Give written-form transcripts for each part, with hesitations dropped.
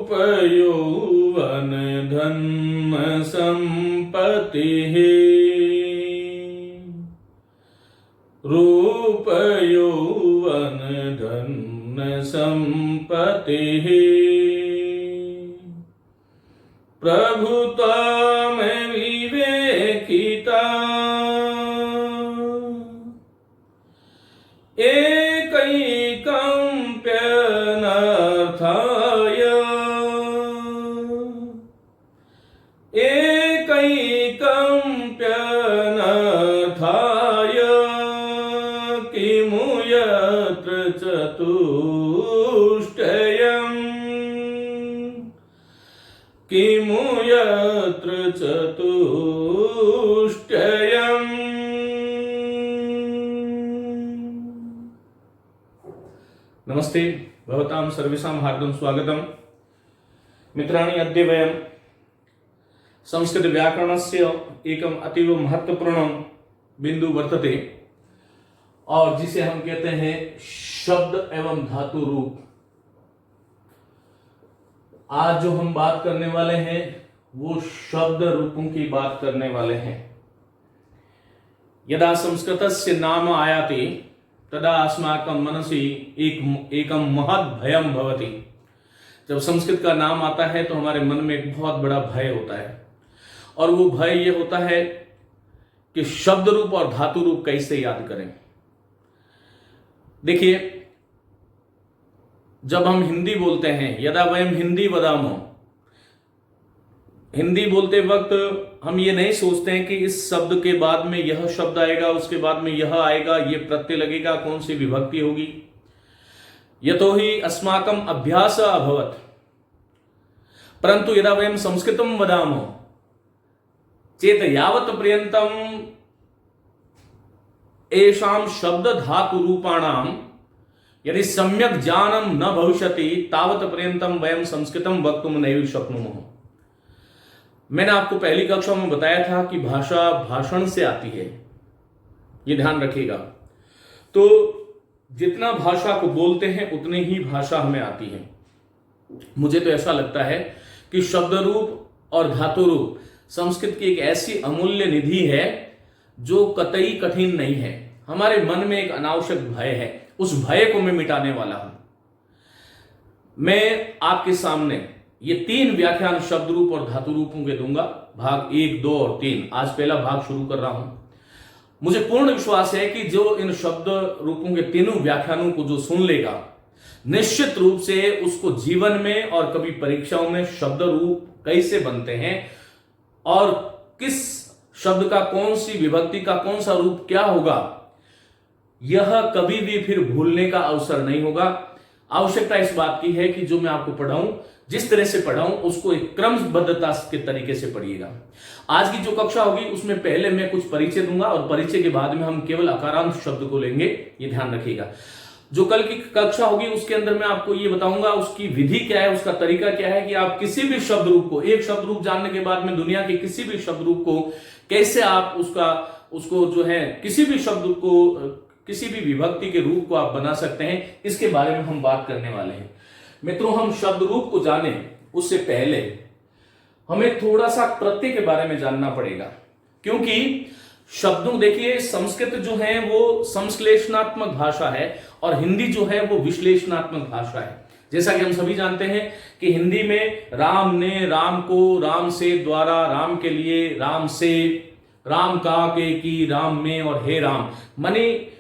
रूप यौवन धन संपत्ति रूप यौवन धन संपत्ति प्रभुता में विवेकिता एकैकम्प्यनर्थाय एकैकम्प्यनर्थाय किमु यत्र चतुष्टयम् किमु यत्र चतुष्टयम्। नमस्ते भवतां सर्वेषां हार्दं स्वागतम्। मित्राणि, अद्य वयं संस्कृत व्याकरणस्य एकम् अतीव महत्वपूर्ण बिंदु वर्तते और जिसे हम कहते हैं शब्द एवं धातु रूप। आज जो हम बात करने वाले हैं वो शब्द रूपों की बात करने वाले हैं। यदा संस्कृतस्य नाम आयाति तदा अस्माकं मनसि एकम महत् भयम भवति। जब संस्कृत का नाम आता है तो हमारे मन में एक बहुत बड़ा भय होता है और वो भय ये होता है कि शब्द रूप और धातु रूप कैसे याद करें। देखिए, जब हम हिंदी बोलते हैं, यदा वयम हिंदी वदामो, हिंदी बोलते वक्त हम ये नहीं सोचते हैं कि इस शब्द के बाद में यह शब्द आएगा, उसके बाद में यह आएगा, ये प्रत्यय लगेगा, कौन सी विभक्ति होगी। यतोहि अस्माकं अभ्यास अभवत्। परंतु यदा वयम संस्कृतं वदामो चेत यावत् पर्यन्तं एषां शब्द धातु रूपाणां यदि सम्यक ज्ञानं न भविष्यति तावत् पर्यन्तं वयं संस्कृतं वक्तुं नैव शक्नुमः। मैंने आपको पहली कक्षा में बताया था कि भाषा भाषण से आती है, ये ध्यान रखिएगा। तो जितना भाषा को बोलते हैं उतनी ही भाषा हमें आती है। मुझे तो ऐसा लगता है कि शब्द रूप और धातु रूप संस्कृत की एक ऐसी अमूल्य निधि है जो कतई कठिन नहीं है। हमारे मन में एक अनावश्यक भय है, उस भय को मैं मिटाने वाला हूं। मैं आपके सामने ये 3 व्याख्यान शब्द रूप और धातु रूपों के दूंगा, भाग 1, 2 और 3। आज पहला भाग शुरू कर रहा हूं। मुझे पूर्ण विश्वास है कि जो इन शब्द रूपों के तीनों व्याख्यानों को जो सुन लेगा, निश्चित रूप से उसको जीवन में और कभी परीक्षाओं में शब्द रूप कैसे बनते हैं और किस शब्द का कौन सी विभक्ति का कौन सा रूप क्या होगा, यह कभी भी फिर भूलने का अवसर नहीं होगा। आवश्यकता इस बात की है कि जो मैं आपको पढ़ाऊं, जिस तरह से पढ़ाऊं, उसको एक क्रमबद्धता के तरीके से पढ़िएगा। आज की जो कक्षा होगी उसमें पहले मैं कुछ परिचय दूंगा और परिचय के बाद में हम केवल अकारांत शब्द को लेंगे, ये ध्यान रखिएगा। जो कल की कक्षा होगी उसके अंदर मैं आपको ये बताऊंगा उसकी विधि क्या है, उसका तरीका क्या है कि आप किसी भी शब्द रूप को, एक शब्द रूप जानने के बाद में दुनिया के किसी भी शब्द रूप को कैसे आप उसको जो है किसी भी शब्द को, किसी भी विभक्ति के रूप को आप बना सकते हैं, इसके बारे में हम बात करने वाले हैं। मित्रों, हम शब्द रूप को जाने उससे पहले हमें थोड़ा सा प्रत्यय के बारे में जानना पड़ेगा, क्योंकि शब्दों, देखिए संस्कृत जो है वो संश्लेषणात्मक भाषा है और हिंदी जो है वो विश्लेषणात्मक भाषा है। जैसा कि हम सभी जानते हैं कि हिंदी में राम ने, राम को, राम से, द्वारा, राम के लिए, राम से, राम का, के, की, राम में और हे राम, माने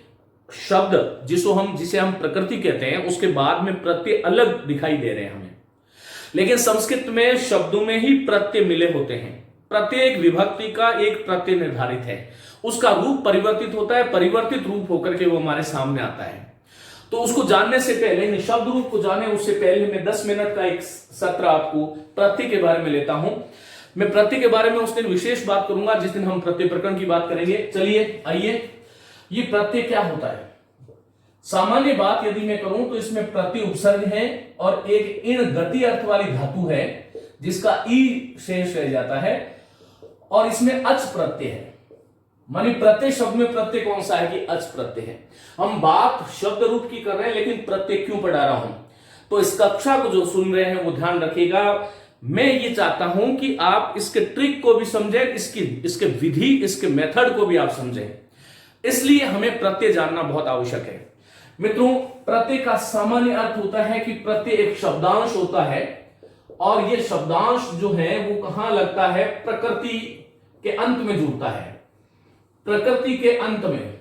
शब्द जिसे हम प्रकृति कहते हैं उसके बाद में प्रत्यय अलग दिखाई दे रहे हैं हमें। लेकिन संस्कृत में शब्दों में ही प्रत्यय मिले होते हैं। प्रत्येक विभक्ति का एक प्रत्यय निर्धारित है, उसका रूप परिवर्तित होता है, परिवर्तित रूप होकर के वो हमारे सामने आता है। तो उसको जानने से पहले, शब्द रूप को जाने उससे पहले मैं 10 मिनट का एक सत्र आपको प्रत्यय के बारे में लेता हूं। मैं प्रत्यय के बारे में उस दिन विशेष बात करूंगा जिस दिन हम प्रत्यय प्रकरण की बात करेंगे। चलिए आइए, ये प्रत्यय क्या होता है। सामान्य बात यदि मैं करूं तो इसमें प्रत्यय उपसर्ग है और एक इन गति अर्थ वाली धातु है जिसका ई शेष रह जाता है और इसमें अच प्रत्यय है। मानी प्रत्यय शब्द में प्रत्यय कौन सा है कि अच प्रत्यय है। हम बात शब्द रूप की कर रहे हैं लेकिन प्रत्यय क्यों पढ़ा रहा हूं, तो इस कक्षा को जो सुन रहे हैं वो ध्यान रखिएगा। मैं ये चाहता हूं कि आप इसके ट्रिक को भी समझें, इसके विधि, इसके मेथड को भी आप समझें। इसलिए हमें प्रत्यय जानना बहुत आवश्यक है। मित्रों, प्रत्यय का सामान्य अर्थ होता है कि प्रत्यय एक शब्दांश होता है और यह शब्दांश जो है वो कहां लगता है? प्रकृति के अंत में जुड़ता है, प्रकृति के अंत में।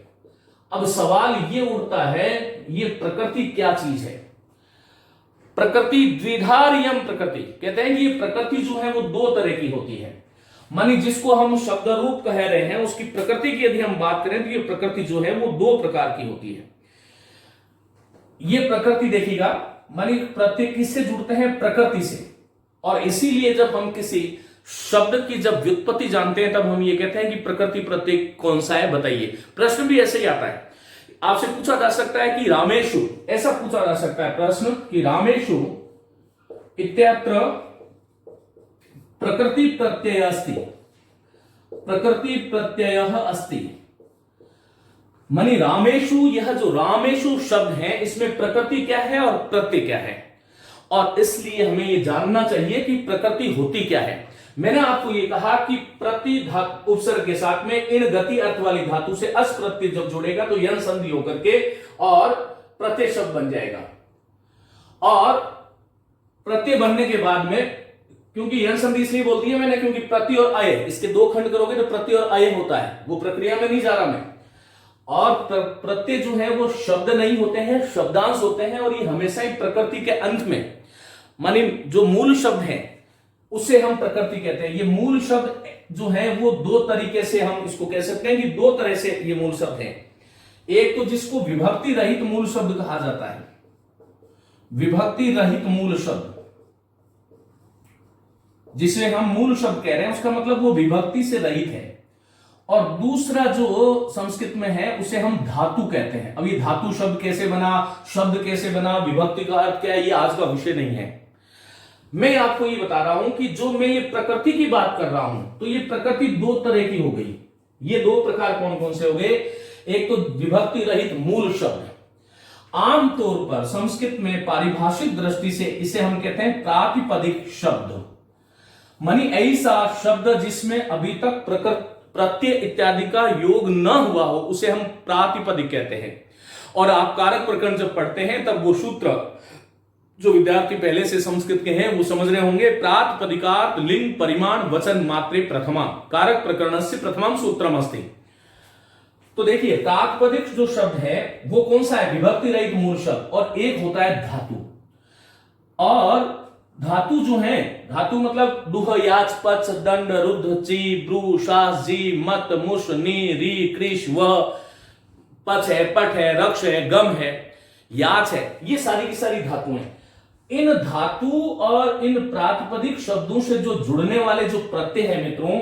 अब सवाल ये उठता है, ये प्रकृति क्या चीज है? प्रकृति द्विधारियम प्रकृति, कहते हैं कि ये प्रकृति जो है वो दो तरह की होती है। मानी जिसको हम शब्द रूप कह रहे हैं, उसकी प्रकृति की यदि हम बात करें तो ये प्रकृति जो है वो दो प्रकार की होती है। ये प्रकृति देखिएगा, मानी प्रत्यय किससे जुड़ते हैं? प्रकृति से। और इसीलिए जब हम किसी शब्द की जब व्युत्पत्ति जानते हैं तब हम ये कहते हैं कि प्रकृति प्रत्यय कौन सा है, बताइए। प्रश्न भी ऐसे ही आता है, आपसे पूछा जा सकता है कि रामेषु, ऐसा पूछा जा सकता है प्रश्न कि रामेषु इत्यत्र प्रकृति प्रत्यय अस्ति, प्रकृति प्रत्यय अस्ति। मानी रामेषु, यह जो रामेषु शब्द है इसमें प्रकृति क्या है और प्रत्यय क्या है, और इसलिए हमें यह जानना चाहिए कि प्रकृति होती क्या है। मैंने आपको यह कहा कि प्रति धातु उपसर्ग के साथ में इन गति अर्थ वाली धातु से अस प्रत्यय जब जुड़ेगा तो यन संधि होकर के और प्रत्यय शब्द बन जाएगा। और प्रत्यय बनने के बाद में, क्योंकि यन संधि इसलिए बोलती है मैंने क्योंकि प्रत्यय और अय, इसके दो खंड करोगे तो प्रत्यय और अय होता है, वो प्रक्रिया में नहीं जा रहा मैं। और प्रत्यय जो है वो शब्द नहीं होते हैं, शब्दांश होते हैं, और ये हमेशा ही प्रकृति के अंत में, मानी जो मूल शब्द है उसे हम प्रकृति कहते हैं। ये मूल शब्द जो है वो दो तरीके से हम इसको कह सकते हैं कि दो तरह से ये मूल शब्द है। एक तो जिसको विभक्ति रहित मूल शब्द कहा जाता है, विभक्ति रहित मूल शब्द, जिसे हम मूल शब्द कह रहे हैं उसका मतलब वो विभक्ति से रहित है। और दूसरा जो संस्कृत में है उसे हम धातु कहते हैं। अब ये धातु शब्द कैसे बना, शब्द कैसे बना, विभक्ति का अर्थ क्या है, ये आज का विषय नहीं है। मैं आपको ये बता रहा हूं कि जो मैं ये प्रकृति की बात कर रहा हूं तो ये प्रकृति दो तरह की हो गई। ये दो प्रकार कौन कौन से हो गए? एक तो विभक्ति रहित मूल शब्द, आमतौर पर संस्कृत में पारिभाषिक दृष्टि से इसे हम कहते हैं प्रातिपदिक शब्द। मानी ऐसा शब्द जिसमें अभी तक प्रत्यय इत्यादि का योग न हुआ हो उसे हम प्रातिपदिक कहते हैं। और आप कारक प्रकरण जब पढ़ते हैं तब वो सूत्र जो विद्यार्थी पहले से संस्कृत के हैं वो समझ रहे होंगे, प्रातिपदिकार्थ लिंग परिमाण वचन मात्रे प्रथमा कारक प्रकरणस्य प्रथमम सूत्रम अस्ति। तो देखिए प्रातिपदिक जो शब्द है वो कौन सा है? विभक्ति रहित मूल शब्द। और एक होता है धातु। और धातु जो है, धातु मतलब दुह याच पच दंड रुद्ध ची ब्रू शास जी मत मुष नी री कृष व, पच है, पट है, रक्ष है, गम है, याच है, ये सारी की सारी धातु हैं। इन धातु और इन प्रातिपदिक शब्दों से जो जुड़ने वाले जो प्रत्यय है मित्रों,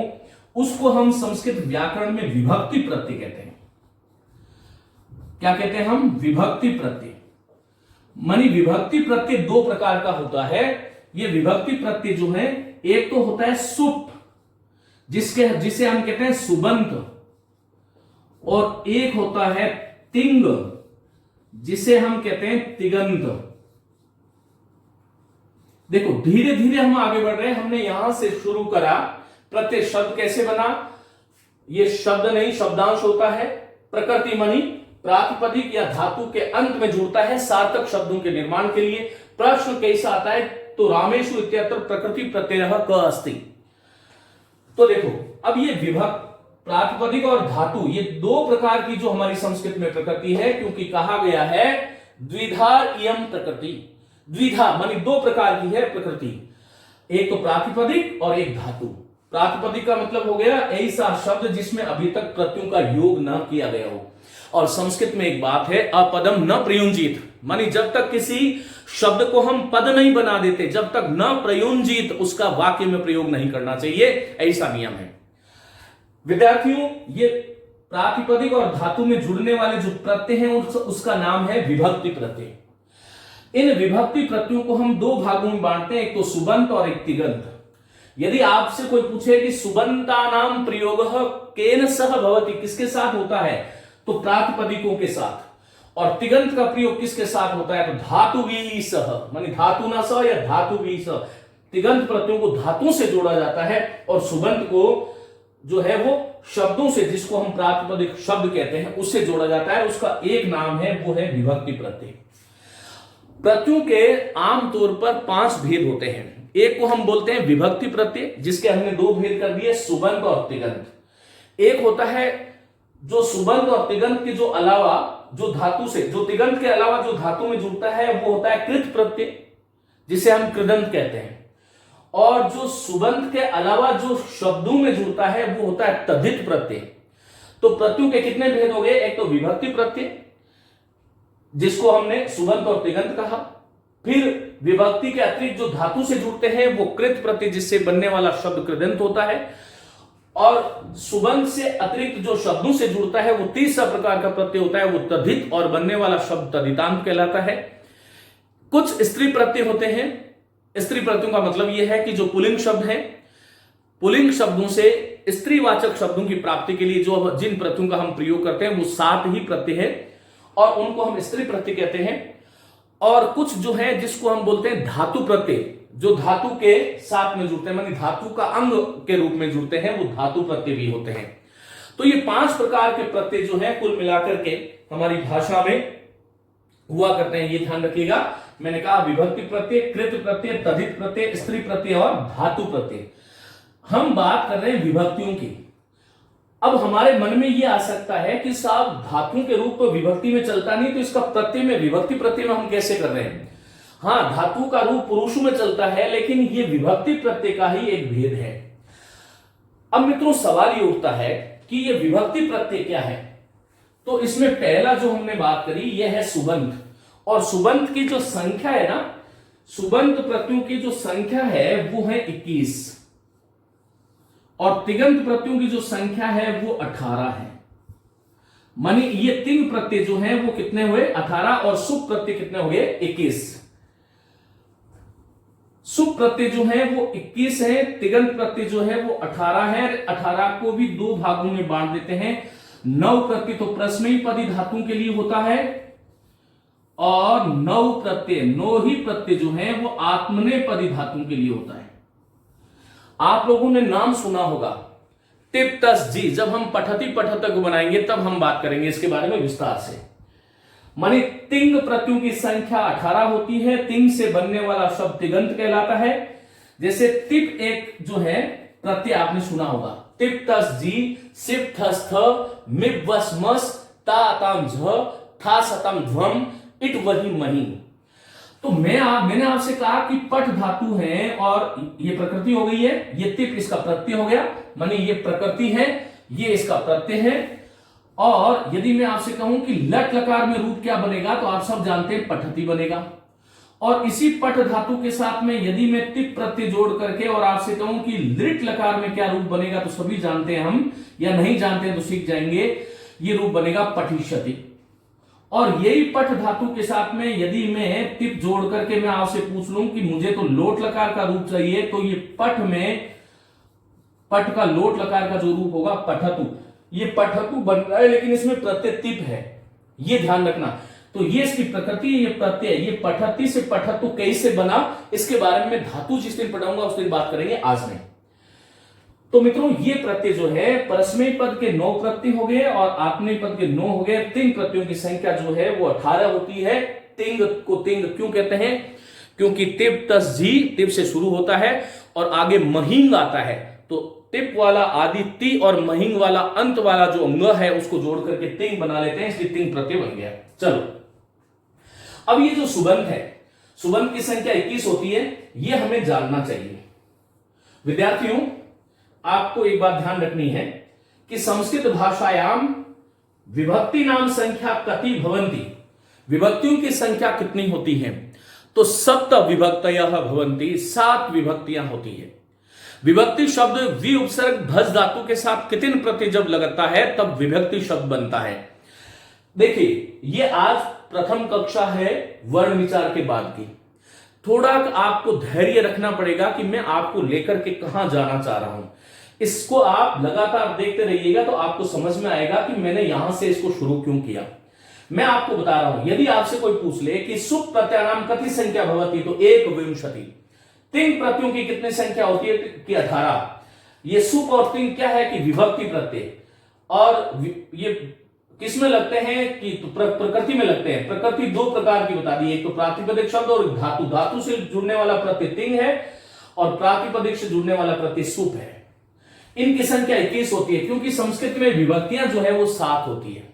उसको हम संस्कृत व्याकरण में विभक्ति प्रत्यय कहते हैं। क्या कहते हैं हम? विभक्ति प्रत्यय। मानी विभक्ति प्रत्यय दो प्रकार का होता है। ये विभक्ति प्रत्यय जो है, एक तो होता है सुप जिसे हम कहते हैं सुबंत, और एक होता है तिंग जिसे हम कहते हैं तिगंत। देखो धीरे धीरे हम आगे बढ़ रहे हैं। हमने यहां से शुरू करा प्रत्यय शब्द कैसे बना, ये शब्द नहीं शब्दांश होता है। प्रकृति मानी प्रातिपदिक या धातु के अंत में जुड़ता है सार्थक शब्दों के निर्माण के लिए। प्रश्न कैसा आता है? तो रामेषु इत्यत्र प्रकृति प्रत्ययः क अस्ति। तो देखो अब ये विभक्त प्रातिपदिक और धातु ये दो प्रकार की जो हमारी संस्कृत में प्रकृति है, क्योंकि कहा गया है द्विधा इयम प्रकृति। द्विधा मानी दो प्रकार की है प्रकृति, एक तो प्रातिपदिक और एक धातु। प्रातिपदिक का मतलब हो गया ऐसा शब्द जिसमें अभी तक प्रत्ययों का योग न किया गया हो। और संस्कृत में एक बात है, अपदम न प्रयुंजित, मानी जब तक किसी शब्द को हम पद नहीं बना देते, जब तक न प्रयुंजित उसका वाक्य में प्रयोग नहीं करना चाहिए, ऐसा नियम है। विद्यार्थियों ये प्रातिपदिक और धातु में जुड़ने वाले जो प्रत्यय हैं उसका नाम है विभक्ति प्रत्यय। इन विभक्ति प्रत्ययों को हम दो भागों में बांटते हैं, एक तो सुबंत और एक तिगंत। यदि आपसे कोई पूछे कि सुबंता नाम प्रयोग केन सह भवति, किसके साथ होता है, तो प्रातिपदिकों के साथ। और तिगंत का प्रयोग किसके साथ होता है? तो धातु भी सह, मानी धातु ना सह या धातु भी सह, तिगंत प्रत्ययों को धातु से जोड़ा जाता है और सुबंत को जो है वो शब्दों से, जिसको हम प्रातिपदिक शब्द कहते हैं, उससे जोड़ा जाता है। उसका एक नाम है, वो है विभक्ति प्रत्यय। प्रत्ययों के आमतौर पर 5 भेद होते हैं। एक को हम बोलते हैं विभक्ति प्रत्यय, जिसके हमने 2 भेद कर दिए, सुबंत और तिगंत। एक होता है जो सुबंत और तिगंत के जो अलावा जो धातु से, जो तिगंत के अलावा जो धातु में जुड़ता है, वो होता है कृत प्रत्यय, जिसे हम कृदंत कहते हैं। और जो सुबंत के अलावा जो शब्दों में जुड़ता है, वो होता है तद्धित प्रत्यय। तो प्रत्ययों के कितने भेद हो गए? एक तो विभक्ति प्रत्यय, जिसको हमने सुबंत और तिगंत कहा। फिर विभक्ति के अतिरिक्त जो धातु से जुड़ते हैं, वो कृत प्रत्यय, जिससे बनने वाला शब्द कृदंत होता है। और सुबंत से अतिरिक्त जो शब्दों से जुड़ता है, वो तीसरा प्रकार का प्रत्यय होता है, वो तद्धित, और बनने वाला शब्द तद्धितांत कहलाता है। कुछ स्त्री प्रत्यय होते हैं। स्त्री प्रत्ययों का मतलब यह है कि जो पुल्लिंग शब्द है, पुल्लिंग शब्दों से स्त्रीवाचक शब्दों की प्राप्ति के लिए जो जिन प्रत्ययों का हम प्रयोग करते हैं, वो 7 ही प्रत्यय है और उनको हम स्त्री प्रत्यय कहते हैं। और कुछ जो है जिसको हम बोलते हैं धातु प्रत्यय, जो धातु के साथ में जुड़ते हैं, मानी धातु का अंग के रूप में जुड़ते हैं, वो धातु प्रत्यय भी होते हैं। तो ये 5 प्रकार के प्रत्यय जो है कुल मिलाकर के हमारी भाषा में हुआ करते हैं। ये ध्यान रखिएगा, मैंने कहा विभक्ति प्रत्यय, कृत प्रत्यय, तद्धित प्रत्यय, स्त्री प्रत्यय और धातु प्रत्यय। हम बात कर रहे हैं विभक्तियों की। अब हमारे मन में यह आ सकता है कि साहब धातुओं के रूप तो विभक्ति में चलता नहीं, तो इसका प्रत्यय में, विभक्ति प्रत्यय में हम कैसे कर रहे हैं? हाँ, धातु का रूप पुरुषों में चलता है, लेकिन यह विभक्ति प्रत्यय का ही एक भेद है। अब मित्रों सवाल ये उठता है कि यह विभक्ति प्रत्यय क्या है? तो इसमें पहला जो हमने बात करी यह है सुबंत। और सुबंत की जो संख्या है ना, सुबंत प्रत्ययों की जो संख्या है वो है 21, और तिगंत प्रत्ययों की जो संख्या है वो 18 है। मानी ये 3 प्रत्यय जो हैं वो कितने हुए? 18, और सुप प्रत्यय कितने हो गए? 21। सुप प्रत्यय जो है वो 21 है, तिगंत प्रत्यय जो है वो 18 है। 18 को भी 2 भागों में बांट देते हैं। 9 प्रत्यय तो प्रश्नैपदी धातुओं के लिए होता है, और 9 प्रत्यय, 9 ही प्रत्यय जो है वो आत्मनेपदी धातुओं के लिए होता है। आप लोगों ने नाम सुना होगा टिप तस जी। जब हम पठती पठतक बनाएंगे तब हम बात करेंगे इसके बारे में विस्तार से। मानी तिंग प्रत्ययों की संख्या 18 होती है। तिंग से बनने वाला शब्द तिगंत कहलाता है। जैसे तिप एक जो है प्रत्यय आपने सुना होगा, टिप तस जी, सिप थस थ, मिप वस मस, ता ताम झ, था सतम ध्वम, इट वही मही। तो मैंने आपसे कहा कि पठ धातु है और ये प्रकृति हो गई है, ये तिप इसका प्रत्यय हो गया, माने ये प्रकृति है, ये इसका प्रत्यय है। और यदि मैं आपसे कहूं कि लट लकार में रूप क्या बनेगा, तो आप सब जानते हैं पठती बनेगा। और इसी पठ धातु के साथ में यदि मैं तिप प्रत्यय जोड़ करके और आपसे कहूं कि लिट लकार में क्या रूप बनेगा, तो सभी जानते हैं हम, या नहीं जानते हैं तो सीख जाएंगे। ये रूप बनेगा पठिष्यति। और यही पठ धातु के साथ में यदि मैं तिप जोड़ करके मैं आपसे पूछ लूं कि मुझे तो लोट लकार का रूप चाहिए, तो ये पठ में, पठ का लोट लकार का जो रूप होगा पठतु, ये पठतु बन रहा है, लेकिन इसमें प्रत्यय तिप है, ये ध्यान रखना। तो ये इसकी प्रकृति, ये प्रत्यय, ये पठती से पठतु कैसे बना, इसके बारे में धातु जिस दिन पढ़ाऊंगा उस दिन बात करेंगे, आज नहीं। तो मित्रों ये प्रत्यय जो है परस्मय पद के 9 प्रत्यय हो गए और आत्मनेय पद के 9 हो गए। तिंग प्रत्ययों की संख्या जो है वो 18 होती है। तिंग को तिंग क्यों कहते हैं? क्योंकि तिप तस जी, तिप से शुरू होता है और आगे महिंग आता है, तो टिप वाला आदि ती और महिंग वाला अंत वाला जो अंग है उसको जोड़ करके तिंग बना लेते हैं, इसलिए तिंग प्रत्यय बन गया। चलो अब ये जो सुबंत है, सुबंत की संख्या 21 होती है, ये हमें जानना चाहिए। विद्यार्थियों आपको एक बात ध्यान रखनी है कि संस्कृत भाषायाम विभक्ति नाम संख्या कति भवंती, विभक्तियों की संख्या कितनी होती है? तो सप्त विभक्तयः भवंती, 7 विभक्तियां होती है। विभक्ति शब्द वि उपसर्ग भज धातु के साथ कितिन प्रत्यय जब लगता है तब विभक्ति शब्द बनता है। देखिए ये आज प्रथम कक्षा है वर्ण विचार के बाद की। थोड़ा आपको धैर्य रखना पड़ेगा कि मैं आपको लेकर के कहां जाना चाह रहा हूं। इसको आप लगातार देखते रहिएगा तो आपको समझ में आएगा कि मैंने यहां से इसको शुरू क्यों किया। मैं आपको बता रहा हूं, यदि आपसे कोई पूछ ले कि सुप प्रत्यानाम कति संख्या भवती, तो 1 तिंग प्रत्ययों की कितनी संख्या होती है कि 18। ये सुप और तिंग क्या है कि विभक्ति प्रत्यय, और ये किसमें लगते हैं कि तो प्रकृति में लगते हैं। प्रकृति दो प्रकार की बता दी, एक तो प्रातिपदिक शब्द और धातु। धातु से जुड़ने वाला प्रत्यय तिंग है और प्रातिपदिक से जुड़ने वाला प्रत्यय सुप है। इनकी संख्या 21 होती है, क्योंकि संस्कृत में विभक्तियां जो है वो 7 होती है।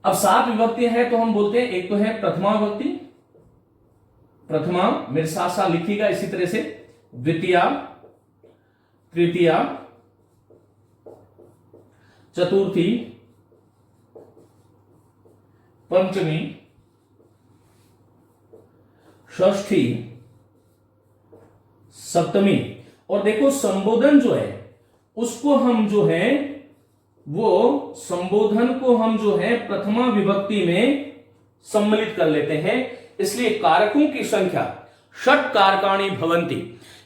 अब 7 विभक्तियां हैं तो हम बोलते हैं, एक तो है प्रथमा विभक्ति, प्रथमा मेरे साथ साथ लिखिएगा इसी तरह से, द्वितीया, तृतीया, चतुर्थी, पंचमी, षष्ठी, सप्तमी। और देखो संबोधन जो है उसको हम जो है वो संबोधन को हम जो है प्रथमा विभक्ति में सम्मिलित कर लेते हैं, इसलिए कारकों की संख्या षट कारकाणी भवंती।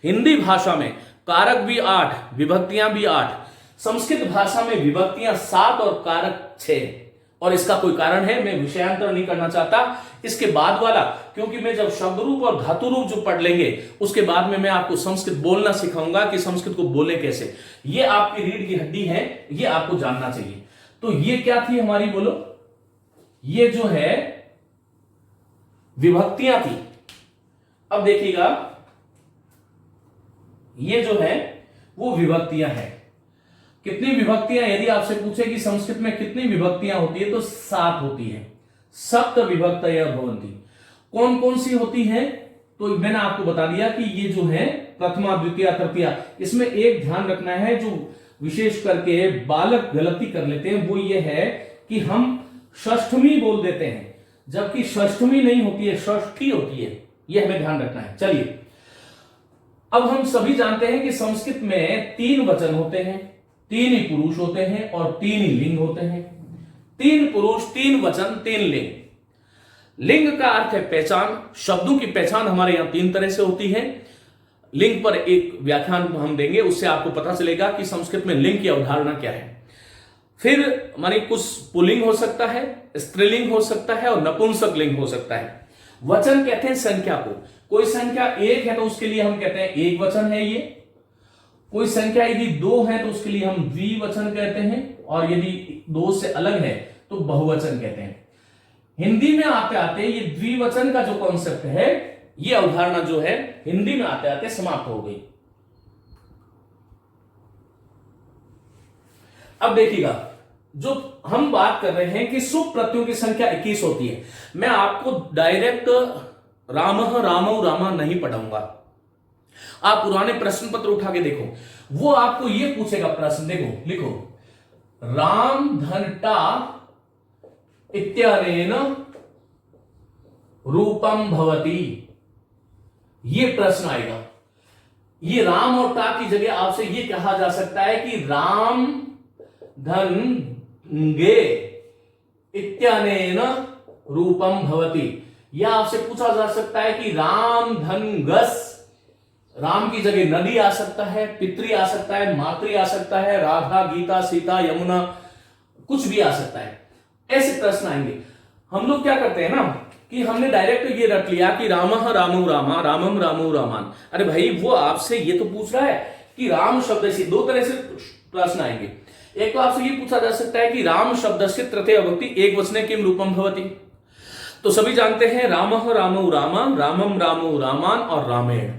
हिंदी भाषा में कारक भी 8, विभक्तियां भी 8। संस्कृत भाषा में विभक्तियां 7 और कारक 6। और इसका कोई कारण है, मैं विषयांतर नहीं करना चाहता इसके बाद वाला, क्योंकि मैं जब शब्द रूप और धातु रूप जो पढ़ लेंगे उसके बाद में मैं आपको संस्कृत बोलना सिखाऊंगा कि संस्कृत को बोले कैसे। ये आपकी रीढ़ की हड्डी है, ये आपको जानना चाहिए। तो ये क्या थी हमारी, बोलो, ये जो है विभक्तियां थी। अब देखिएगा, ये जो है वो विभक्तियां हैं। कितनी विभक्तियां, यदि आपसे पूछे कि संस्कृत में कितनी विभक्तियां होती है तो 7 होती है। सप्त विभक्तयः भवन्ति। कौन कौन सी होती है, तो मैंने आपको बता दिया कि ये जो है प्रथमा, द्वितीय, तृतीया। इसमें एक ध्यान रखना है, जो विशेष करके बालक गलती कर लेते हैं, वो ये है कि हम षष्ठमी बोल देते हैं, जबकि षष्ठमी नहीं होती है, षष्ठी होती है। यह हमें ध्यान रखना है। चलिए, अब हम सभी जानते हैं कि संस्कृत में 3 वचन होते हैं, 3 ही पुरुष होते हैं और 3 ही लिंग होते हैं। 3 पुरुष, 3 वचन, 3 लिंग। लिंग का अर्थ है पहचान। शब्दों की पहचान हमारे यहां 3 तरह से होती है। लिंग पर एक व्याख्यान हम देंगे, उससे आपको पता चलेगा कि संस्कृत में लिंग की अवधारणा क्या है। फिर माने कुछ पुल्लिंग हो सकता है, स्त्रीलिंग हो सकता है और नपुंसक लिंग हो सकता है। वचन कहते हैं संख्या को। कोई संख्या 1 है तो उसके लिए हम कहते हैं एक वचन है ये। कोई संख्या यदि 2 है तो उसके लिए हम द्विवचन कहते हैं, और यदि 2 से अलग है तो बहुवचन कहते हैं। हिंदी में आते आते ये द्विवचन का जो कॉन्सेप्ट है, ये अवधारणा जो है हिंदी में आते आते समाप्त हो गई। अब देखिएगा, जो हम बात कर रहे हैं कि सुप प्रत्ययों की संख्या 21 होती है। मैं आपको डायरेक्ट रामः, रामौ, रामा नहीं पढ़ाऊंगा। आप पुराने प्रश्न पत्र उठा के देखो, वो आपको ये पूछेगा प्रश्न, देखो लिखो, राम धन टा इत्यनेन रूपम भवति। ये प्रश्न आएगा। ये राम और टा की जगह आपसे ये कहा जा सकता है कि राम धन गे इत्यनेन रूपम भवति। या आपसे पूछा जा सकता है कि राम धन गस। राम की जगह नदी आ सकता है, पितृ आ सकता है, मातृ आ सकता है, राधा, गीता, सीता, यमुना, कुछ भी आ सकता है। ऐसे प्रश्न आएंगे। हम लोग क्या करते हैं ना कि हमने डायरेक्ट ये रख लिया कि रामः रामौ रामा, रामम रामौ रामान। अरे भाई, वो आपसे ये तो पूछ रहा है कि राम शब्द से 2 तरह से प्रश्न आएंगे। एक तो आपसे ये पूछा जा सकता है कि राम शब्द से तृतीया विभक्ति एक वचने किम रूपम भवति। तो सभी जानते हैं रामः रामौ रामा, रामम रामौ रामान और रामेण।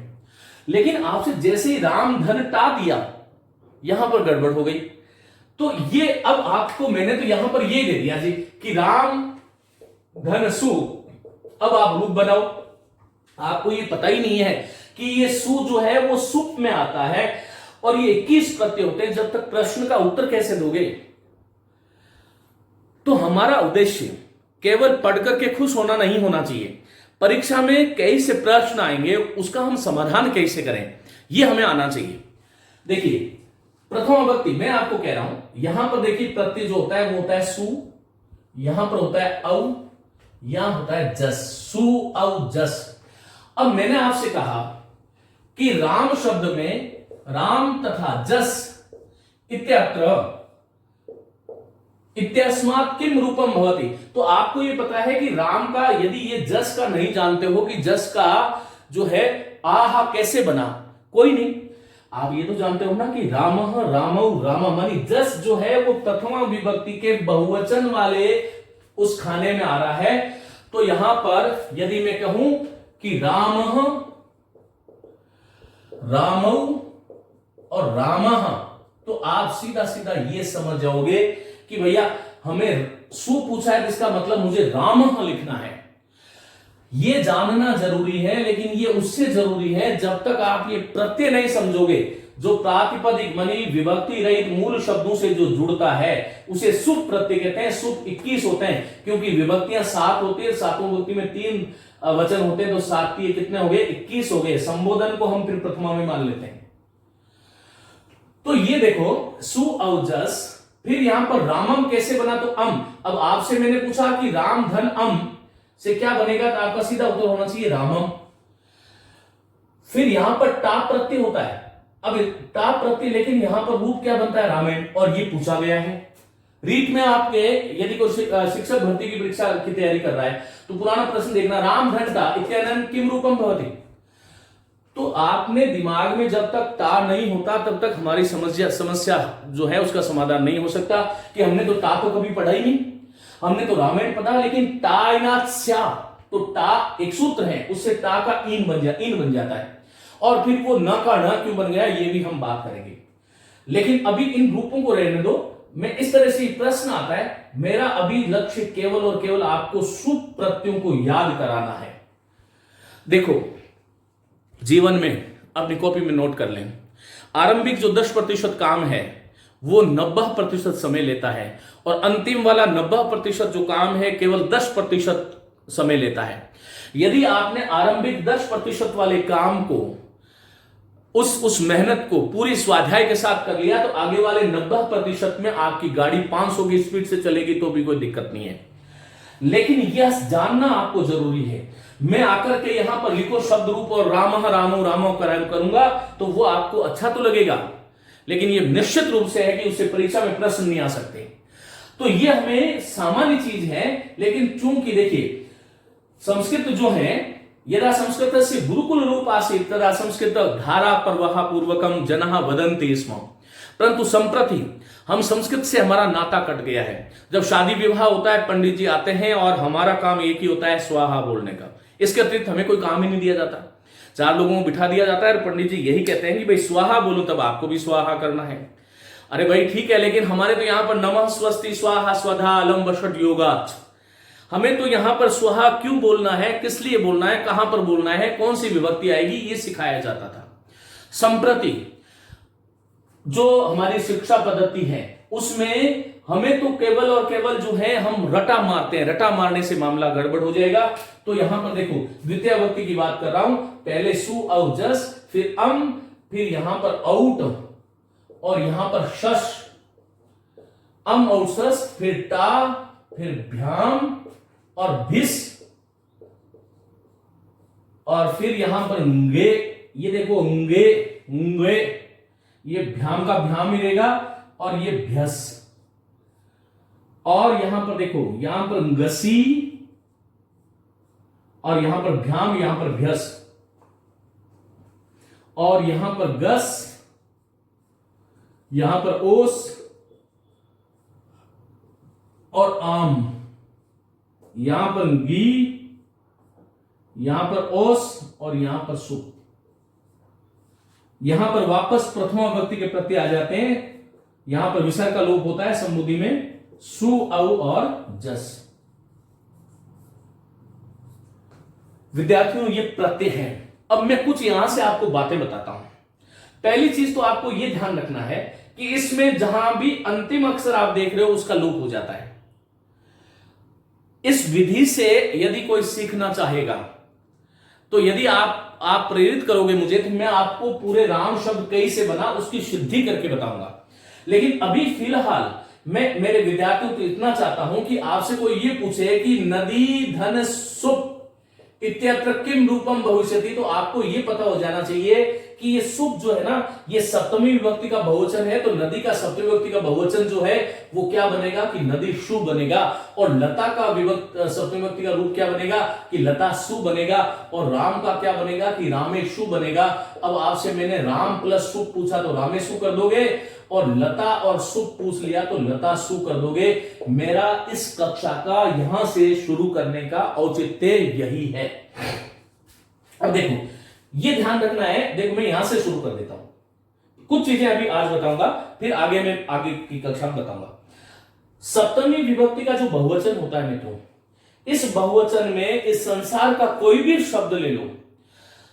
लेकिन आपसे जैसे ही राम धन टा दिया, यहां पर गड़बड़ हो गई। तो ये अब आपको मैंने तो यहां पर ये दे दिया जी कि राम धन सु। अब आप रूप बनाओ। आपको ये पता ही नहीं है कि ये सु जो है वो सुप में आता है और ये 21 प्रत्यय होते हैं। जब तक प्रश्न का उत्तर कैसे दोगे? तो हमारा उद्देश्य केवल पढ़कर के खुश होना नहीं होना चाहिए। परीक्षा में कैसे प्रश्न आएंगे, उसका हम समाधान कैसे करें, यह हमें आना चाहिए। देखिए, प्रथम विभक्ति मैं आपको कह रहा हूं, यहां पर देखिए प्रत्यय जो होता है वो होता है सु, यहां पर होता है औ, यहां होता है जस। सु औ जस। अब मैंने आपसे कहा कि राम शब्द में राम तथा जस इत्यत्र इत्यस्मात् किम रूपम भवति। तो आपको ये पता है कि राम का, यदि ये जस का नहीं जानते हो कि जस का जो है आहा कैसे बना, कोई नहीं, आप ये तो जानते हो ना कि राम रामौ रामा, मानी जस जो है वो प्रथमा विभक्ति के बहुवचन वाले उस खाने में आ रहा है। तो यहां पर यदि मैं कहूं कि राम रामौ और रामः, तो आप सीधा सीधा ये समझ जाओगे कि भैया हमें सु पूछा है, इसका मतलब मुझे रामः लिखना है। ये जानना जरूरी है, लेकिन ये उससे जरूरी है जब तक आप ये प्रत्यय नहीं समझोगे। जो प्रातिपदिक मानी विभक्ति रहित मूल शब्दों से जो जुड़ता है उसे सुप प्रत्यय कहते हैं। सुप 21 होते हैं, क्योंकि विभक्तियां 7 होती है, 7 विभक्ति में 3 वचन होते हैं, तो 7 कितने हो गए, 21 हो गए। संबोधन को हम फिर प्रथमा में मान लेते हैं। तो ये देखो सु और जस, फिर यहां पर रामम कैसे बना, तो अम। अब आपसे मैंने पूछा कि राम धन अम से क्या बनेगा, तो आपका सीधा उत्तर होना चाहिए रामम। फिर यहां पर टा प्रत्यय होता है, अब टा प्रत्यय, लेकिन यहां पर रूप क्या बनता है, रामेण, और ये पूछा गया है रीट में। आपके यदि कोई शिक्षक भर्ती की परीक्षा की तैयारी कर रहा है तो पुराना प्रश्न देखना, राम धन टा इत्यनन किम रूपम भवति। तो आपने दिमाग में जब तक टा नहीं होता तब तक हमारी समस्या जो है उसका समाधान नहीं हो सकता। कि हमने तो टा तो कभी पढ़ा ही नहीं, हमने तो रामायण पढ़ा, लेकिन टाइनात स्या, तो टा एक सूत्र है, उससे टा का इन बन जाता है। और फिर वो न का न क्यों बन गया ये भी हम बात करेंगे, लेकिन अभी इन रूपों को रहने दो। मैं इस तरह से प्रश्न आता है, मेरा अभी लक्ष्य केवल और केवल आपको सुप प्रत्ययों को याद कराना है। देखो जीवन में अपनी कॉपी में नोट कर लें, आरंभिक जो 10% काम है वो 90% समय लेता है, और अंतिम वाला 90% जो काम है केवल 10% समय लेता है। यदि आपने आरंभिक 10% वाले काम को, उस मेहनत को पूरी स्वाध्याय के साथ कर लिया, तो आगे वाले 90% में आपकी गाड़ी 500 की स्पीड से चलेगी तो भी कोई दिक्कत नहीं है। लेकिन यह जानना आपको जरूरी है। मैं आकर के यहां पर लिखो शब्द रूप और राम रामो रामो करूंगा तो वो आपको अच्छा तो लगेगा, लेकिन यह निश्चित रूप से है कि उससे परीक्षा में प्रश्न नहीं आ सकते। तो यह हमें सामान्य चीज है, लेकिन चूंकि देखिए संस्कृत जो है, यदा संस्कृत से गुरुकुल रूप आसीत् तदा संस्कृत धारा प्रवाह पूर्वकम जनः वदन्ति स्म। परंतु संप्रति हम संस्कृत से हमारा नाता कट गया है। जब शादी विवाह होता है पंडित जी आते हैं और हमारा काम एक ही होता है स्वाहा बोलने का, इसके अतिरिक्त हमें कोई काम ही नहीं दिया जाता। 4 लोगों को बिठा दिया जाता है और पंडित जी यही कहते हैं कि भाई स्वाहा बोलो, तब आपको भी स्वाहा करना है। अरे भाई ठीक है, लेकिन हमारे तो यहां पर नमः स्वस्ति स्वाहा स्वधा अलम वषट योगात्, हमें तो यहां पर स्वाहा क्यों बोलना है, किस लिए बोलना है, कहां पर बोलना है, कौन सी विभक्ति आएगी, ये सिखाया जाता था। संप्रति जो हमारी शिक्षा पद्धति है उसमें हमें तो केवल और केवल जो है हम रटा मारते हैं, रटा मारने से मामला गड़बड़ हो जाएगा। तो यहां पर देखो द्वितीय विभक्ति की बात कर रहा हूं, पहले सु और जस, फिर अम, फिर यहां पर औट और यहां पर शश, अम और शश, फिर टा, फिर भ्याम और भिस, और फिर यहां पर अंगे, ये देखो अंगे अंगे, ये भ्याम का भ्याम ही रहेगा, और ये भ्यस, और यहां पर देखो यहां पर गसी, और यहां पर भ्याम, यहां पर भ्यस, और यहां पर गस, यहां पर ओस और आम, यहां पर गी, यहां पर ओस और यहां पर सु। यहां पर वापस प्रथमा विभक्ति के प्रत्यय आ जाते हैं, यहां पर विसर्ग का लोप होता है संबोधि में, सु औ और जस। विद्यार्थियों ये प्रत्यय है। अब मैं कुछ यहां से आपको बातें बताता हूं। पहली चीज तो आपको यह ध्यान रखना है कि इसमें जहां भी अंतिम अक्षर आप देख रहे हो उसका लोप हो जाता है। इस विधि से यदि कोई सीखना चाहेगा तो यदि आप प्रेरित करोगे मुझे, तो मैं आपको पूरे राम शब्द कई से बना उसकी सिद्धि करके बताऊंगा। लेकिन अभी फिलहाल मैं मेरे विद्यार्थियों को इतना चाहता हूं कि आपसे कोई ये पूछे कि नदी धन सुप इत्यत्र किम रूपम भविष्यति। तो आपको ये पता हो जाना चाहिए कि ये सुप जो है ना, ये सप्तमी विभक्ति का बहुवचन है, तो नदी का सप्तमी विभक्ति का बहुवचन जो है वो क्या बनेगा कि नदी शु बनेगा। और लता का सप्तमी विभक्ति का रूप क्या बनेगा कि लता सु बनेगा। और राम का क्या बनेगा कि रामेशु बनेगा। अब आपसे मैंने राम प्लस सुप पूछा तो रामेशु कर दोगे, और लता और सुप पूछ लिया तो लता सु कर दोगे। मेरा इस कक्षा का यहां से शुरू करने का औचित्य यही है। अब देखो, ये ध्यान रखना है। देखो, मैं यहां से शुरू कर देता हूं, कुछ चीजें अभी आज बताऊंगा, फिर आगे मैं आगे की कक्षा में बताऊंगा। सप्तमी विभक्ति का जो बहुवचन होता है मित्रों, इस बहुवचन में इस संसार का कोई भी शब्द ले लो,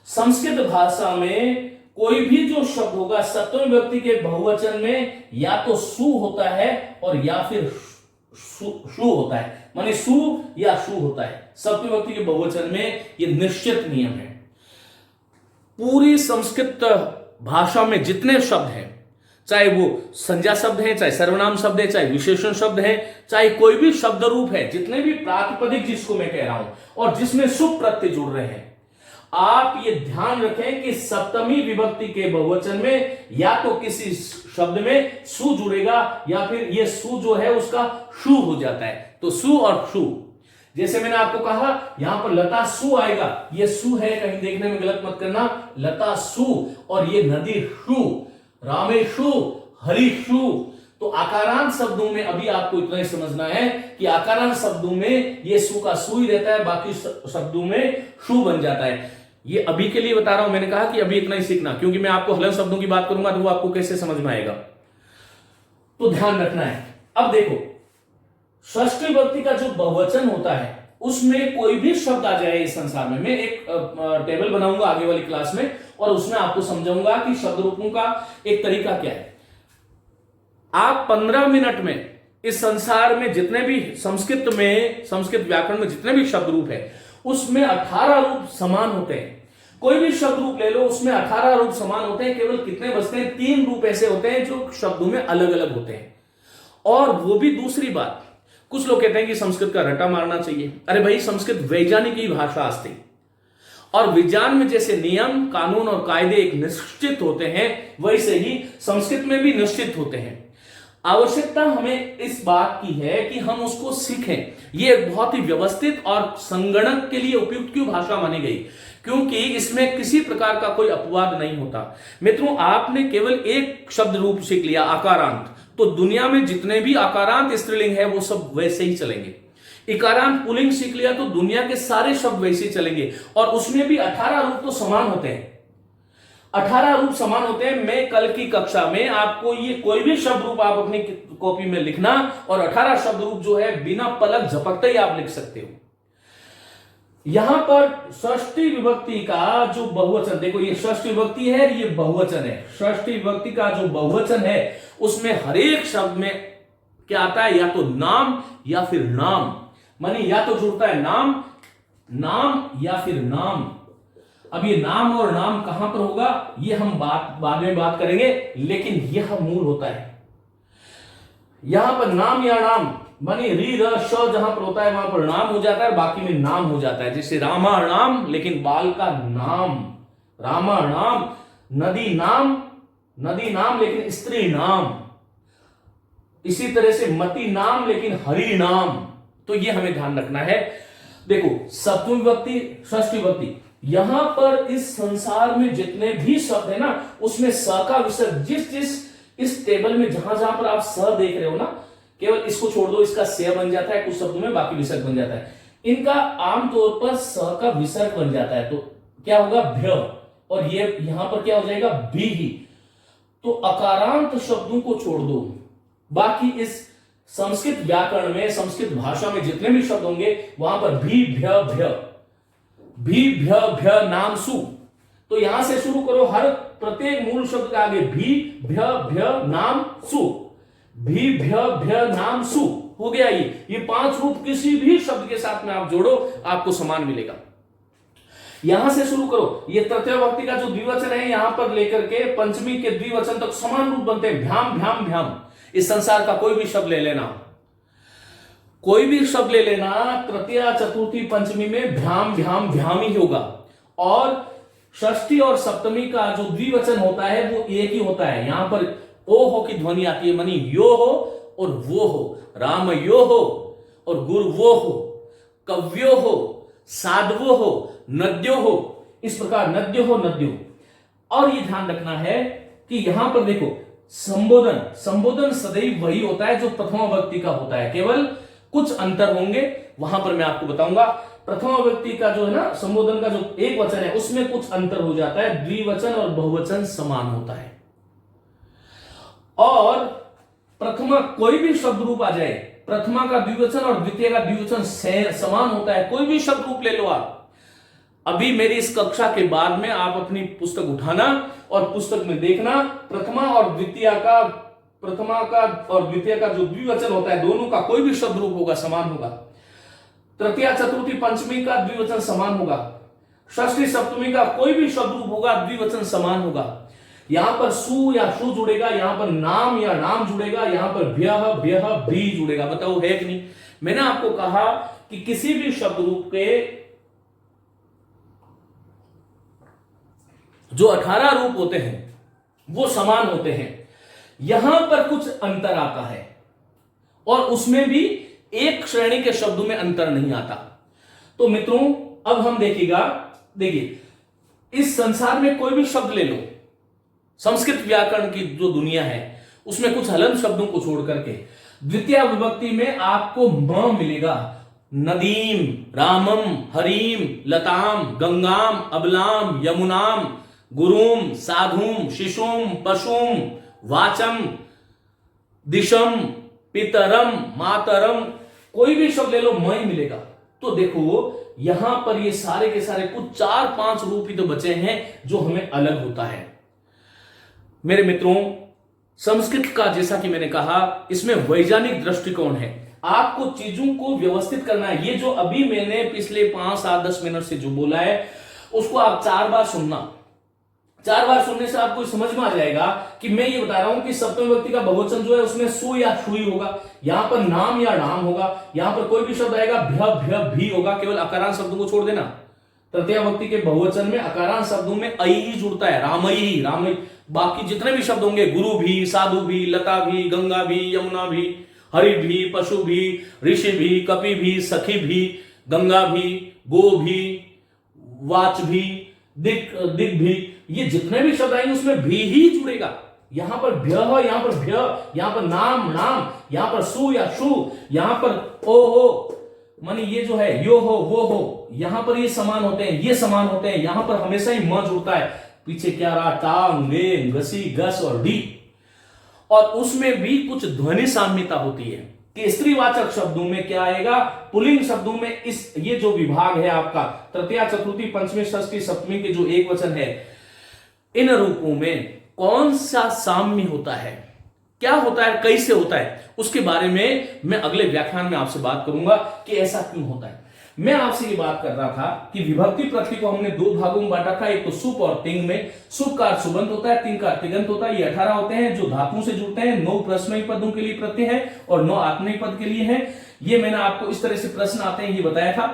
संस्कृत भाषा में कोई भी जो शब्द होगा सप्तमी विभक्ति के बहुवचन में या तो सु होता है और या फिर शु होता है, माने सु या शु होता है। सप्तमी विभक्ति के बहुवचन में यह निश्चित नियम है। पूरी संस्कृत भाषा में जितने शब्द हैं, चाहे वो संज्ञा शब्द है, चाहे सर्वनाम शब्द है, चाहे विशेषण शब्द है, चाहे कोई भी शब्द रूप है, जितने भी प्रातिपदिक जिसको मैं कह रहा हूं और जिसमें सुप प्रत्यय जुड़ रहे हैं, आप ये ध्यान रखें कि सप्तमी विभक्ति के बहुवचन में या तो किसी शब्द में सु जुड़ेगा या फिर ये सु जो है उसका शु हो जाता है। तो सु और शु, जैसे मैंने आपको कहा यहां पर लता सु आएगा, ये सु है, कहीं देखने में गलत मत करना, लता सु, और ये नदी शु, रामेशु, हरिशु। तो आकारांत शब्दों में अभी आपको इतना ही समझना है कि आकारांत शब्दों में ये सु का सु ही रहता है, बाकी शब्दों में शु बन जाता है। ये अभी के लिए बता रहा हूं, मैंने कहा कि अभी इतना ही सीखना, क्योंकि मैं आपको हलन शब्दों की बात करूंगा तो वो आपको कैसे समझ में आएगा, तो ध्यान रखना है। अब देखो, षष्ठी विभक्ति का जो बहुवचन होता है उसमें कोई भी शब्द आ जाए इस संसार में, मैं एक टेबल बनाऊंगा आगे वाली क्लास में और उसमें आपको समझाऊंगा कि शब्द रूपों का एक तरीका क्या है। आप 15 मिनट में इस संसार में जितने भी संस्कृत व्याकरण में जितने भी शब्द रूप है उसमें 18 रूप समान होते हैं। कोई भी शब्द रूप ले लो, उसमें 18 रूप समान होते हैं, केवल कितने बचते हैं, 3 रूप ऐसे होते हैं जो शब्दों में अलग अलग होते हैं। और वो भी दूसरी बात, कुछ लोग कहते हैं कि संस्कृत का रटा मारना चाहिए। अरे भाई, संस्कृत वैज्ञानिक की भाषा अस्ति, और विज्ञान में जैसे नियम, कानून और कायदे एक निश्चित होते हैं, वैसे ही संस्कृत में भी निश्चित होते हैं। आवश्यकता हमें इस बात की है कि हम उसको सीखें। ये बहुत ही व्यवस्थित और संगणक के लिए उपयुक्त क्यों भाषा मानी गई, क्योंकि इसमें किसी प्रकार का कोई अपवाद नहीं होता। मित्रों, आपने केवल एक शब्द रूप सीख लिया, आकारांत, तो दुनिया में जितने भी आकारांत स्त्रीलिंग है वो सब वैसे ही चलेंगे। इकारांत पुल्लिंग सीख लिया तो दुनिया के सारे शब्द वैसे ही चलेंगे, और उसमें भी 18 रूप तो समान होते हैं, 18 रूप समान होते हैं। मैं कल की कक्षा में आपको ये कोई भी शब्द रूप आप अपनी कॉपी में लिखना, और 18 शब्द रूप जो है बिना पलक झपकते ही आप लिख सकते हो। यहां पर षष्ठी विभक्ति का जो बहुवचन, देखो ये षष्ठी विभक्ति है, ये बहुवचन है। षष्ठी विभक्ति का जो बहुवचन है उसमें हर एक शब्द में क्या आता है, या तो नाम या फिर नाम, माने या तो जुड़ता है नाम या फिर नाम। अब ये नाम और नाम कहां पर होगा ये हम बाद में बात करेंगे, लेकिन यह मूल होता है। यहां पर नाम या नाम माने री र श जहां पर होता है वहां पर नाम हो जाता है, बाकी में नाम हो जाता है। जैसे रामा नाम लेकिन बाल का नाम, रामा नाम, नदी नाम लेकिन स्त्री नाम, इसी तरह से मति नाम लेकिन हरि नाम। तो ये हमें ध्यान रखना है। देखो, सप्तमी विभक्ति, षष्ठी विभक्ति, यहां पर इस संसार में जितने भी शब्द है ना उसमें स का विसर्ग, जिस इस टेबल में जहां पर आप स देख रहे हो ना, केवल इसको छोड़ दो, इसका से बन जाता है कुछ शब्दों में, बाकी विसर्ग बन जाता है। इनका आमतौर पर स का विसर्ग बन जाता है, तो क्या होगा भ्य, और ये यहां पर क्या हो जाएगा भी ही। तो अकारांत शब्दों को छोड़ दो, बाकी इस संस्कृत व्याकरण में, संस्कृत भाषा में जितने भी शब्द होंगे वहां पर भी भ्य नाम सु। तो यहां से शुरू करो, हर प्रत्येक मूल शब्द के आगे भी भ्य नाम सु, भी भ्य नाम सु हो गया। ये 5 रूप किसी भी शब्द के साथ में आप जोड़ो आपको समान मिलेगा। यहां से शुरू करो, ये तृतीय विभक्ति का जो द्विवचन है यहां पर लेकर के पंचमी के द्विवचन तक समान रूप बनते हैं। भ्याम। इस संसार का कोई भी शब्द ले लेना, कोई भी शब्द ले लेना, तृतीया चतुर्थी पंचमी में भ्याम भ्याम भ्याम ही होगा, और षष्ठी और सप्तमी का जो द्विवचन होता है वो एक ही होता है। यहां पर ओ हो की ध्वनि आती है, मानी यो हो और वो हो, राम यो हो और गुरु वो हो, कव्यो हो, साधवो हो, नद्यो हो, इस प्रकार नद्यो हो, नद्यो। और ये ध्यान रखना है कि यहां पर देखो संबोधन, संबोधन सदैव वही होता है जो प्रथमा विभक्ति का होता है, केवल कुछ अंतर होंगे, वहां पर मैं आपको बताऊंगा। प्रथमा व्यक्ति का जो है ना संबोधन का जो एक वचन है उसमें कुछ अंतर हो जाता है, द्विवचन और बहुवचन समान होता है। और प्रथमा कोई भी शब्द रूप आ जाए, प्रथमा का द्विवचन और द्वितीय का द्विवचन समान होता है, कोई भी शब्द रूप ले लो आप। अभी मेरी इस कक्षा के बाद में आप अपनी पुस्तक उठाना और पुस्तक में देखना, प्रथमा और द्वितीय का जो द्विवचन होता है दोनों का कोई भी शब्द रूप होगा समान होगा। तृतीया चतुर्थी पंचमी का द्विवचन समान होगा, षष्ठी सप्तमी का कोई भी शब्द रूप होगा द्विवचन समान होगा। यहां पर सु या शु जुड़ेगा, यहां पर नाम या नाम जुड़ेगा, यहां पर भ्यः भ्यः भी जुड़ेगा। बताओ है कि नहीं? मैंने आपको कहा कि किसी भी शब्द रूप के जो 18 रूप होते हैं वो समान होते हैं, यहां पर कुछ अंतर आता है और उसमें भी एक श्रेणी के शब्दों में अंतर नहीं आता। तो मित्रों अब हम देखिए इस संसार में कोई भी शब्द ले लो, संस्कृत व्याकरण की जो दुनिया है उसमें कुछ हलन शब्दों को छोड़ करके द्वितीय विभक्ति में आपको म मिलेगा। नदीम, रामम, हरीम, लताम, गंगाम, अबलाम, यमुनाम, गुरुम, साधुम, शिशुम, पशुम, वाचम, दिशम, पितरम, मातरम, कोई भी शब्द ले लो म ही मिलेगा। तो देखो यहां पर ये सारे के सारे कुछ 4-5 रूप ही तो बचे हैं जो हमें अलग होता है। मेरे मित्रों संस्कृत का जैसा कि मैंने कहा इसमें वैज्ञानिक दृष्टिकोण है, आपको चीजों को व्यवस्थित करना है। ये जो अभी मैंने पिछले 5, 7, 10 मिनट से जो बोला है उसको आप 4 बार सुनना। 4 बार सुनने से आपको समझ में आ जाएगा कि मैं ये बता रहा हूं कि सप्तमी व्यक्ति का बहुवचन जो है उसमें सु या शुई होगा, यहां पर नाम या नाम होगा, यहां पर कोई भी शब्द आएगा भ्य भ्य भी होगा, केवल अकारांत शब्दों को छोड़ देना। तृतीय व्यक्ति के बहुवचन में अकारांत शब्दों में अई ही जुड़ता है, रामई रामई। बाकी जितने भी शब्द होंगे गुरु भी, साधु भी, लता भी, गंगा भी, यमुना भी, हरि भी, पशु भी, ऋषि भी, कपि भी, सखी भी, गंगा भी, गो भी, वाच भी, दिक भी, ये जितने भी शब्द आएंगे उसमें भी ही जुड़ेगा। यहां पर भ्य हो, यहां पर भ्य, यहां पर नाम नाम, यहां पर सु या शु, यहां पर ओ हो मानी ये जो है यो हो वो हो, यहां पर ये समान होते हैं, ये समान होते हैं, यहां पर हमेशा ही म जुड़ता है। पीछे क्या रहा, टा, गे, गसी, गस और डी। और उसमें भी कुछ ध्वनि साम्यता होती है कि स्त्रीवाचक शब्दों में क्या आएगा, पुल्लिंग शब्दों में इस ये जो विभाग है आपका तृतीया चतुर्थी पंचमी षष्ठी सप्तमी के जो एक वचन है, इन रूपों में कौन सा साम्य होता है, क्या होता है, कैसे होता है, उसके बारे में मैं अगले व्याख्यान में आपसे बात करूंगा कि ऐसा क्यों होता है। मैं आपसे ये बात कर रहा था कि विभक्ति प्रत्यय को हमने 2 भागों में बांटा था, एक तो सुप और तिंग में। सुप का सुबंत होता है, तिंग का तिगंत होता है। ये 18 होते हैं जो धातुओं से जुड़ते हैं, 9 प्रश्नों पदों के लिए प्रत्यय है और 9 आत्मनेय पद के लिए है। ये मैंने आपको इस तरह से प्रश्न आते हैं ये बताया था।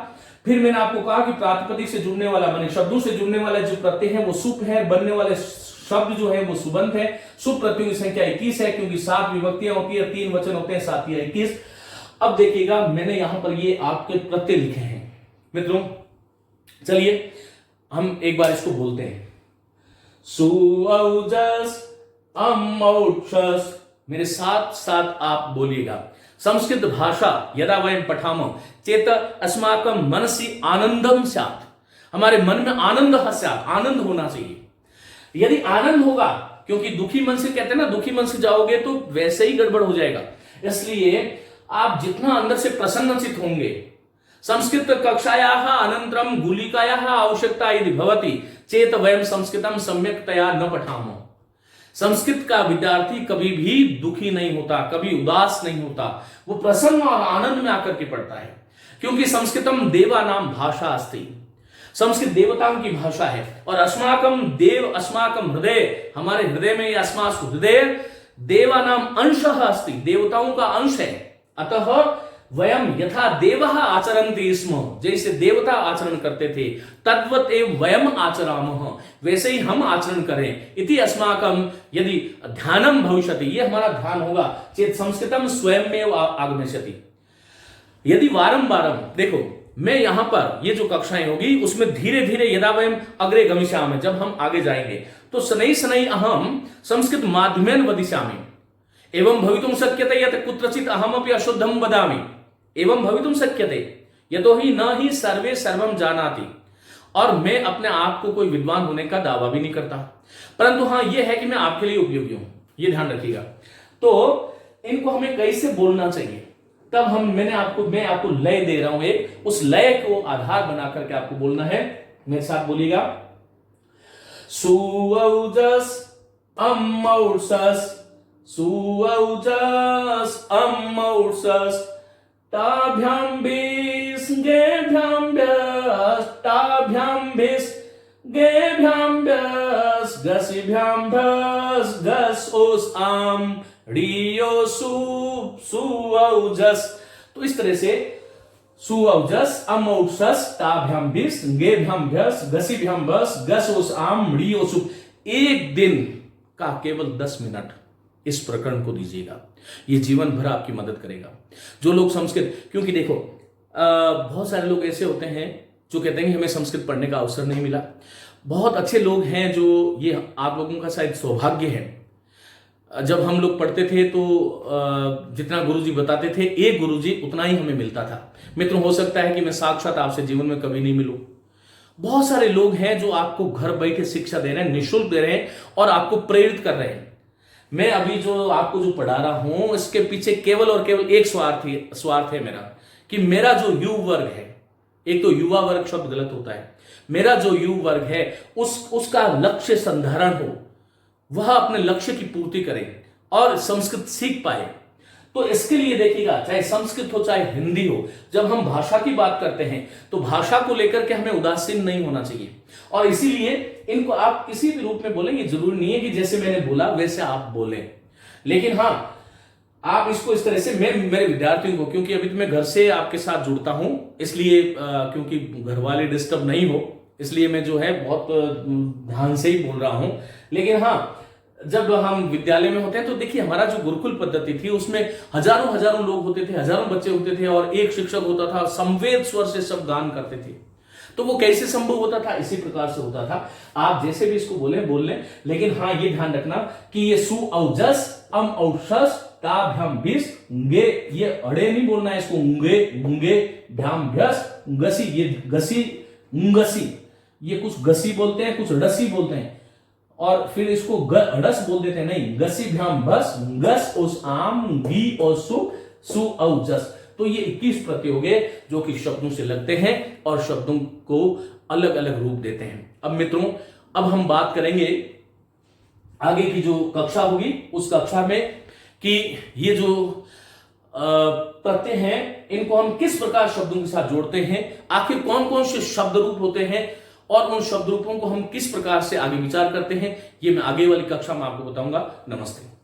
फिर मैंने आपको कहा कि प्रातिपदिक से जुड़ने वाला माने शब्दों से जुड़ने वाला जो प्रत्यय है वो सुप है, बनने वाले शब्द जो है वो सुबंत है। सुप प्रत्ययों की संख्या 21 है क्योंकि 7 विभक्तियां होती है, 3 वचन होते हैं, 7 या 21। अब देखिएगा मैंने यहां पर ये आपके प्रत्यय लिखे हैं मित्रों। चलिए हम एक बार इसको बोलते हैं, सुऔजस अमौक्षस। मेरे साथ साथ आप बोलिएगा। संस्कृत भाषा यदा वयं पठामः चेत अस्माकं मनसि आनंदम स्यात्। हमारे मन में आनंद स्यात्, आनंद होना चाहिए। यदि आनंद होगा, क्योंकि दुखी मन से कहते हैं ना, दुखी मन से जाओगे तो वैसे ही गड़बड़ हो जाएगा। इसलिए आप जितना अंदर से प्रसन्नचित होंगे, संस्कृत कक्षायाः अनंतरम गुलिकायाः आवश्यकता यदि भवति चेत वयं संस्कृतम सम्यक्तया न पठामः। संस्कृत का विद्यार्थी कभी भी दुखी नहीं होता, कभी उदास नहीं होता, वो प्रसन्न और आनंद में आकर के पढ़ता है, क्योंकि संस्कृतम देवानाम भाषा अस्ति। संस्कृत देवताओं की भाषा है। और अस्माकम देव अस्माकम हृदय, हमारे हृदय में अस्मासु हृदय देवानाम अंशः अस्ति, देवताओं का अंश है। अतः वयम यथा देवः आचरन्ति स्म, जैसे देवता आचरण करते थे, तद्वत एव वयम आचरामः, वैसे ही हम आचरण करें। इति अस्माकं यदि ध्यानम भविष्यति, ये हमारा ध्यान होगा, चेत संस्कृतम स्वयमेव आगमिष्यति। यदि वारम वारम, देखो मैं यहां पर ये जो कक्षाएं होगी उसमें धीरे धीरे यदा वयम अग्रे गमिष्यामि, जब हम आगे जाएंगे तो शनै शनै अहम संस्कृत माध्यमेन वदिष्यामि, एवं भवितुं शक्यते यत् कुत्रचित् अहमपि अशुद्धं वदामि, एवं भवितुं शक्यते यतोहि न ही सर्वे सर्वं जानाति। और मैं अपने आप को कोई विद्वान होने का दावा भी नहीं करता, परंतु हाँ यह है कि मैं आपके लिए उपयोगी हूं, ये ध्यान रखिएगा। तो इनको हमें कैसे बोलना चाहिए, तब मैं आपको लय दे रहा हूं एक, उस लय को आधार बना करके आपको बोलना है। मेरे साथ बोलिएगा, सुऔजस अमौर्षस, सुऔजस अमौर्षस, ताभ्याम भिस गेभ्याम भ्यस, ताभ्याम भिस गेभ्याम भ्यस, गसिभ्याम भ्यस गस ओस आम रियो सुऔजस। तो इस तरह से सुऔजस अमौर्षस ताभ्याम भिस गेभ्याम भ्यस गसिभ्याम भ्यस गस ओस आम रियो सु। एक दिन का केवल 10 मिनट इस प्रकरण को दीजिएगा, ये जीवन भर आपकी मदद करेगा। जो लोग संस्कृत, क्योंकि देखो बहुत सारे लोग ऐसे होते हैं जो कहते हैं कि हमें संस्कृत पढ़ने का अवसर नहीं मिला। बहुत अच्छे लोग हैं, जो ये आप लोगों का शायद सौभाग्य है। जब हम लोग पढ़ते थे तो जितना गुरुजी बताते थे, एक गुरुजी उतना ही हमें मिलता था। मित्रों, हो सकता है कि मैं साक्षात आपसे जीवन में कभी नहीं मिलूं। बहुत सारे लोग हैं जो आपको घर बैठे शिक्षा दे रहे हैं, निःशुल्क दे रहे हैं और आपको प्रेरित कर रहे हैं। मैं अभी जो आपको जो पढ़ा रहा हूं, इसके पीछे केवल और केवल एक स्वार्थ है मेरा, कि मेरा जो युवा वर्ग है, एक तो युवा वर्ग शब्द गलत होता है, मेरा जो युवा वर्ग है उसका लक्ष्य संधारण हो, वह अपने लक्ष्य की पूर्ति करे और संस्कृत सीख पाए। तो इसके लिए देखिएगा, चाहे संस्कृत हो चाहे हिंदी हो, जब हम भाषा की बात करते हैं तो भाषा को लेकर के हमें उदासीन नहीं होना चाहिए। और इसीलिए इनको आप किसी भी रूप में बोलेंगे, जरूरी नहीं है कि जैसे मैंने बोला वैसे आप बोलें, लेकिन हाँ आप इसको इस तरह से, मैं मेरे विद्यार्थियों को, क्योंकि अभी तो मैं घर से आपके साथ जुड़ता हूं, इसलिए क्योंकि घर वाले डिस्टर्ब नहीं हो, इसलिए मैं जो है बहुत ध्यान से ही बोल रहा हूं। लेकिन हाँ, जब हम विद्यालय में होते हैं तो देखिए, हमारा जो गुरुकुल पद्धति थी उसमें हजारों लोग होते थे, हजारों बच्चे होते थे और एक शिक्षक होता था, संवेद स्वर से सब गान करते थे। तो वो कैसे संभव होता था? इसी प्रकार से होता था। आप जैसे भी इसको बोल लें, लेकिन हाँ ये ध्यान रखना कि ये सुऔजस अमऔर्षस ताभ्याम भिस गे, ये अड़े नहीं बोलना है इसको, उंगे भ्याम भ्यस गसी, ये गसी उंगसी, ये कुछ गसी बोलते हैं, कुछ रसी बोलते हैं और फिर इसको गड़स बोल देते हैं, नहीं, गसी भ्याम भस गस उस आम गी और सुऔजस। तो ये 21 प्रत्यय हो गए जो कि शब्दों से लगते हैं और शब्दों को अलग अलग रूप देते हैं। अब मित्रों, अब हम बात करेंगे आगे की जो कक्षा होगी उस कक्षा में कि ये जो प्रत्यय हैं इनको हम किस प्रकार शब्दों के साथ जोड़ते हैं, आखिर कौन कौन से शब्द रूप होते हैं और उन शब्द रूपों को हम किस प्रकार से आगे विचार करते हैं, ये मैं आगे वाली कक्षा में आपको बताऊंगा। नमस्ते।